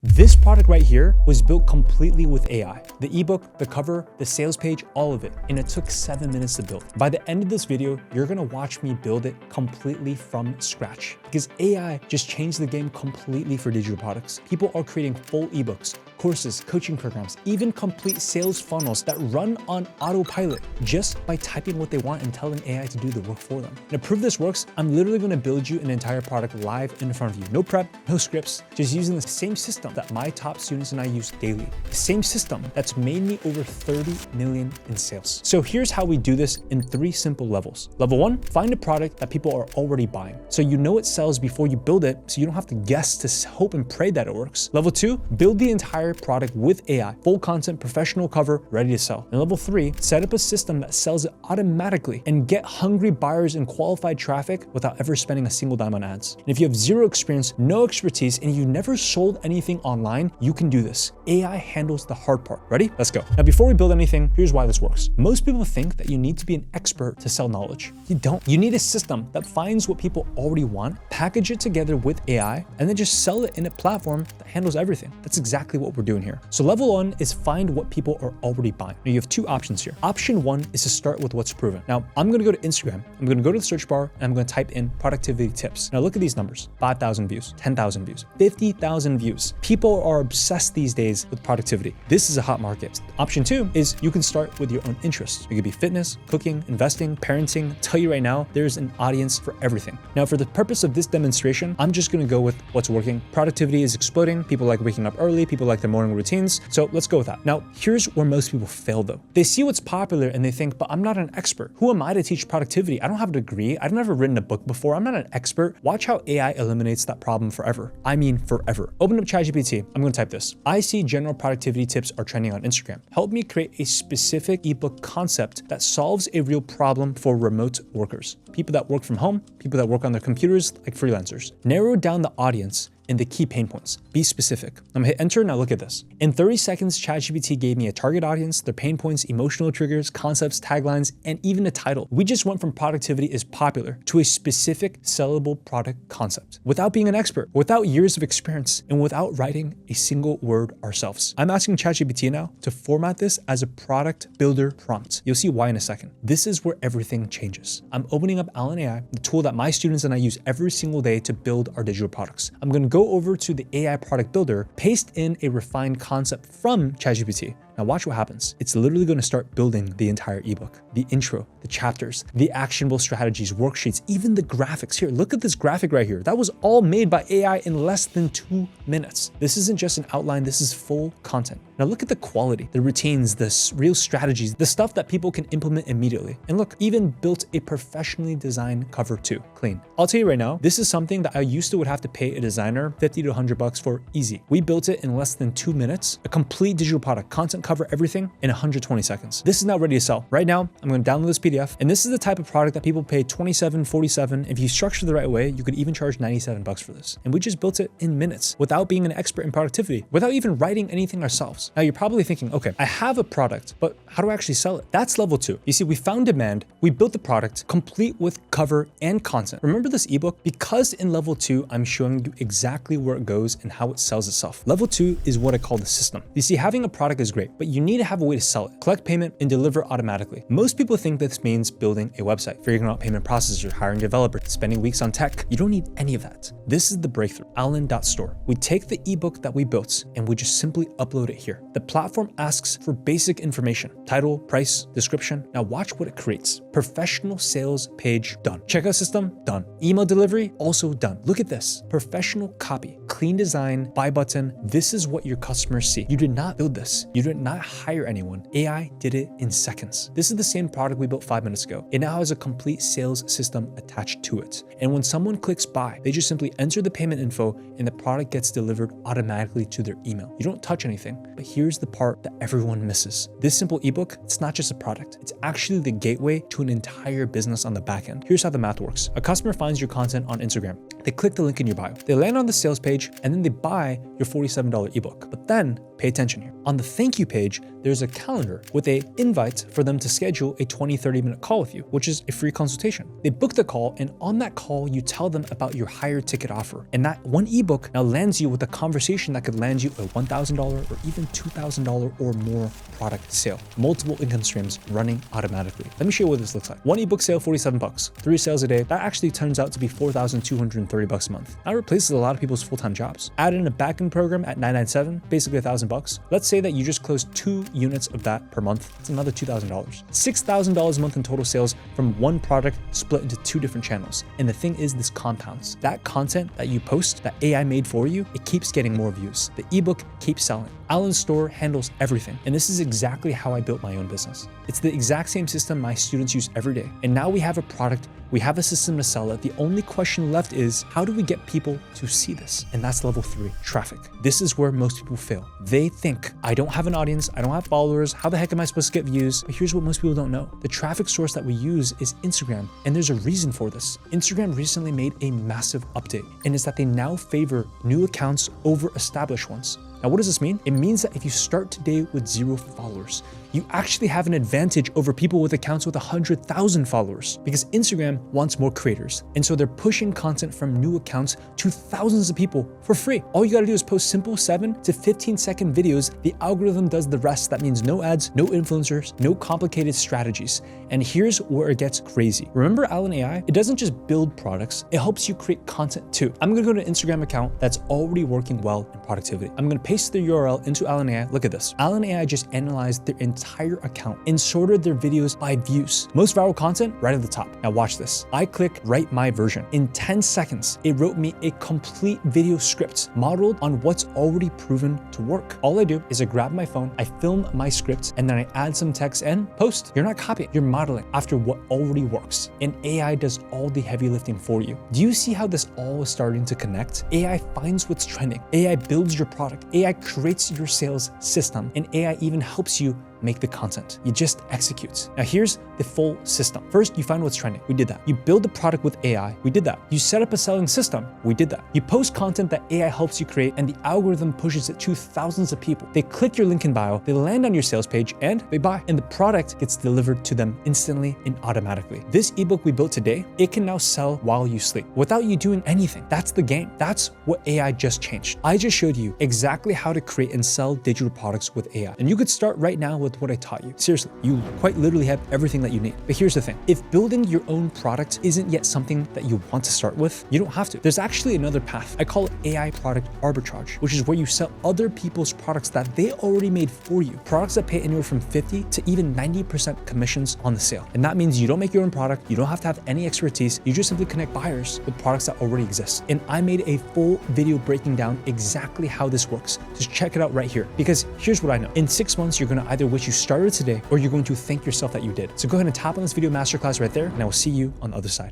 This product right here was built completely with AI. The ebook, the cover, the sales page, all of it. And it took 7 minutes to build. By the end of this video, you're gonna watch me build it completely from scratch. Because AI just changed the game completely for digital products. People are creating full ebooks, courses, coaching programs, even complete sales funnels that run on autopilot just by typing what they want and telling AI to do the work for them. And to prove this works, I'm literally gonna build you an entire product live in front of you. No prep, no scripts, just using the same system that my top students and I use daily. The same system that's made me over 30 million in sales. So here's how we do this in 3 simple levels. Level 1, find a product that people are already buying. So you know it sells before you build it, so you don't have to guess to hope and pray that it works. Level 2, build the entire product with AI, full content, professional cover, ready to sell. And level 3, set up a system that sells it automatically and get hungry buyers and qualified traffic without ever spending a single dime on ads. And if you have zero experience, no expertise, and you never sold anything online, you can do this. AI handles the hard part. Ready? Let's go. Now, before we build anything, here's why this works. Most people think that you need to be an expert to sell knowledge. You don't. You need a system that finds what people already want, package it together with AI, and then just sell it in a platform that handles everything. That's exactly what we're doing here. So level 1 is find what people are already buying. Now, you have 2 options here. Option 1 is to start with what's proven. Now, I'm gonna go to Instagram. I'm gonna go to the search bar and I'm gonna type in productivity tips. Now look at these numbers: 5,000 views, 10,000 views, 50,000 views. People are obsessed these days with productivity. This is a hot market. Option 2 is you can start with your own interests. It could be fitness, cooking, investing, parenting. I'll tell you right now, there's an audience for everything. Now, for the purpose of this demonstration, I'm just gonna go with what's working. Productivity is exploding. People like waking up early. People like their morning routines. So let's go with that. Now, here's where most people fail though. They see what's popular and they think, but I'm not an expert. Who am I to teach productivity? I don't have a degree. I've never written a book before. I'm not an expert. Watch how AI eliminates that problem forever. I mean, forever. Open up ChatGPT. I'm gonna type this. I see general productivity tips are trending on Instagram. Help me create a specific ebook concept that solves a real problem for remote workers. People that work from home, people that work on their computers like freelancers. Narrow down the audience and the key pain points. Be specific. I'm gonna hit enter. Now look at this. In 30 seconds, ChatGPT gave me a target audience, their pain points, emotional triggers, concepts, taglines, and even a title. We just went from productivity is popular to a specific sellable product concept without being an expert, without years of experience, and without writing a single word ourselves. I'm asking ChatGPT now to format this as a product builder prompt. You'll see why in a second. This is where everything changes. I'm opening up Allen AI, the tool that my students and I use every single day to build our digital products. I'm gonna go over to the AI product builder, paste in a refined concept from ChatGPT. Now watch what happens. It's literally going to start building the entire ebook, the intro, the chapters, the actionable strategies, worksheets, even the graphics. Here, look at this graphic right here. That was all made by AI in less than 2 minutes. This isn't just an outline, this is full content. Now look at the quality, the routines, the real strategies, the stuff that people can implement immediately. And look, even built a professionally designed cover too, clean. I'll tell you right now, this is something that I used to would have to pay a designer 50 to 100 bucks for easy. We built it in less than 2 minutes, a complete digital product, content cover everything in 120 seconds. This is now ready to sell. Right now, I'm going to download this PDF, and this is the type of product that people pay 27, 47. If you structure the right way, you could even charge 97 bucks for this. And we just built it in minutes without being an expert in productivity, without even writing anything ourselves. Now you're probably thinking, okay, I have a product, but how do I actually sell it? That's level 2. You see, we found demand, we built the product complete with cover and content. Remember this ebook? Because in level 2, I'm showing you exactly where it goes and how it sells itself. Level 2 is what I call the system. You see, having a product is great, but you need to have a way to sell it, collect payment, and deliver automatically. Most people think this means building a website, figuring out payment processors, hiring developers, spending weeks on tech. You don't need any of that. This is the breakthrough, Allen.store. We take the ebook that we built and we just simply upload it here. The platform asks for basic information, title, price, description. Now watch what it creates. Professional sales page, done. Checkout system, done. Email delivery, also done. Look at this. Professional copy, clean design, buy button. This is what your customers see. You did not build this. You did not hire anyone. AI did it in seconds. This is the same product we built 5 minutes ago. It now has a complete sales system attached to it. And when someone clicks buy, they just simply enter the payment info and the product gets delivered automatically to their email. You don't touch anything. But here's the part that everyone misses. This simple ebook, it's not just a product. It's actually the gateway to an entire business on the back end. Here's how the math works. A customer finds your content on Instagram. They click the link in your bio. They land on the sales page and then they buy your $47 ebook. But then pay attention here. On the thank you page, there's a calendar with an invite for them to schedule a 20-30 minute call with you, which is a free consultation. They book the call, and on that call, you tell them about your higher ticket offer. And that one ebook now lands you with a conversation that could land you a $1,000 or even $2,000 or more product sale. Multiple income streams running automatically. Let me show you what this looks like. One ebook sale, 47 bucks. 3 sales a day. That actually turns out to be $4,230 a month. That replaces a lot of people's full-time jobs. Add in a backend program at $997, basically $1,000. Let's say that you just closed 2 units of that per month. That's another $2,000. $6,000 a month in total sales from one product split into 2 different channels. And the thing is, this compounds. That content that you post, that AI made for you, it keeps getting more views. The ebook keeps selling. Alan's store handles everything. And this is exactly how I built my own business. It's the exact same system my students use every day. And now we have a product, we have a system to sell it. The only question left is, how do we get people to see this? And that's level 3, traffic. This is where most people fail. They think, I don't have an audience, I don't have followers, how the heck am I supposed to get views? But here's what most people don't know. The traffic source that we use is Instagram, and there's a reason for this. Instagram recently made a massive update, and it's that they now favor new accounts over established ones. Now, what does this mean? It means that if you start today with 0 followers, you actually have an advantage over people with accounts with 100,000 followers, because Instagram wants more creators. And so they're pushing content from new accounts to thousands of people for free. All you gotta do is post simple 7 to 15-second videos. The algorithm does the rest. That means no ads, no influencers, no complicated strategies. And here's where it gets crazy. Remember Alan AI? It doesn't just build products, it helps you create content too. I'm gonna go to an Instagram account that's already working well in productivity. I'm gonna paste the URL into Alan AI. Look at this. Alan AI just analyzed their entire account and sorted their videos by views. Most viral content right at the top. Now watch this. I click write my version. In 10 seconds, it wrote me a complete video script modeled on what's already proven to work. All I do is I grab my phone, I film my script, and then I add some text and post. You're not copying, you're modeling after what already works. And AI does all the heavy lifting for you. Do you see how this all is starting to connect? AI finds what's trending. AI builds your product. AI creates your sales system, and AI even helps you make the content. You just execute. Now here's the full system. First, you find what's trending. We did that. You build the product with AI. We did that. You set up a selling system. We did that. You post content that AI helps you create, and the algorithm pushes it to thousands of people. They click your link in bio, they land on your sales page, and they buy. And the product gets delivered to them instantly and automatically. This ebook we built today, it can now sell while you sleep without you doing anything. That's the game. That's what AI just changed. I just showed you exactly how to create and sell digital products with AI. And you could start right now with what I taught you. Seriously, you quite literally have everything that you need. But here's the thing. If building your own product isn't yet something that you want to start with, you don't have to. There's actually another path. I call it AI product arbitrage, which is where you sell other people's products that they already made for you. Products that pay anywhere from 50 to even 90% commissions on the sale. And that means you don't make your own product. You don't have to have any expertise. You just simply connect buyers with products that already exist. And I made a full video breaking down exactly how this works. Just check it out right here. Because here's what I know. In 6 months, you're going to either wish you started today, or you're going to thank yourself that you did. So go ahead and tap on this video masterclass right there, and I will see you on the other side.